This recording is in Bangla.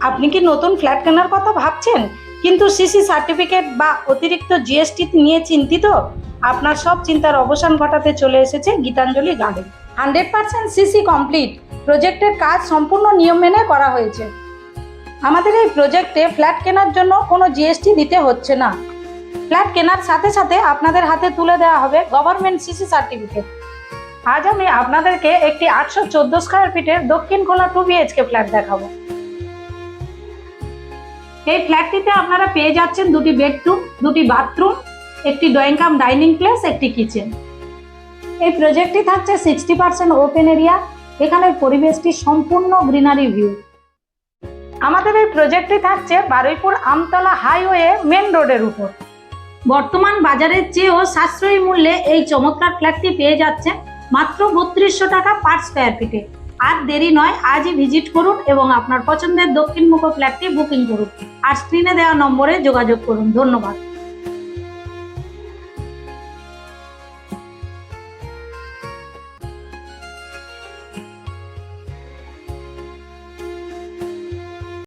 আপনি কি নতুন ফ্ল্যাট কেনার কথা ভাবছেন কিন্তু সিসি সার্টিফিকেট বা অতিরিক্ত জিএসটি নিয়ে চিন্তিত? আপনার সব চিন্তার অবসান ঘটাতে চলে এসেছে গীতাঞ্জলি গার্ডেন। 100% সিসি কমপ্লিট প্রজেক্টের কাজ সম্পূর্ণ নিয়ম মেনে করা হয়েছে। আমাদের এই প্রজেক্টে ফ্ল্যাট কেনার জন্য কোনো জিএসটি দিতে হচ্ছে না। ফ্ল্যাট কেনার সাথে সাথে আপনাদের হাতে তুলে দেওয়া হবে গভর্নমেন্ট সিসি সার্টিফিকেট। আজ আমি আপনাদেরকে একটি 814 স্কয়ার ফিটের দক্ষিণ খোলা 2 বিএইচকে ফ্ল্যাট দেখাবো। এই ফ্ল্যাটটিতে আপনারা পেয়ে যাচ্ছেন দুটি বেডরুম, দুটি বাথরুম, একটি ড্রয়িং কাম ডাইনিং প্লেস, একটি কিচেন। এই প্রজেক্টটি থাকছে 60% ওপেন এরিয়া। এখানের পরিবেশটি সম্পূর্ণ গ্রিনারি ভিউ। আমাদের এই প্রজেক্টটি থাকছে বারুইপুর আমতলা হাইওয়ে মেন রোডের উপর। বর্তমান বাজারের চেয়েও সাশ্রয়ী মূল্যে এই চমৎকার ফ্ল্যাটটি পেয়ে যাচ্ছে মাত্র 3200 টাকা পার স্কয়ার ফিটে। আর দেরি নয়, আজই ভিজিট করুন এবং আপনার পছন্দের দক্ষিণমুখী ফ্ল্যাটটি বুকিং করুন আর স্ক্রিনে দেওয়া নম্বরে যোগাযোগ করুন। ধন্যবাদ।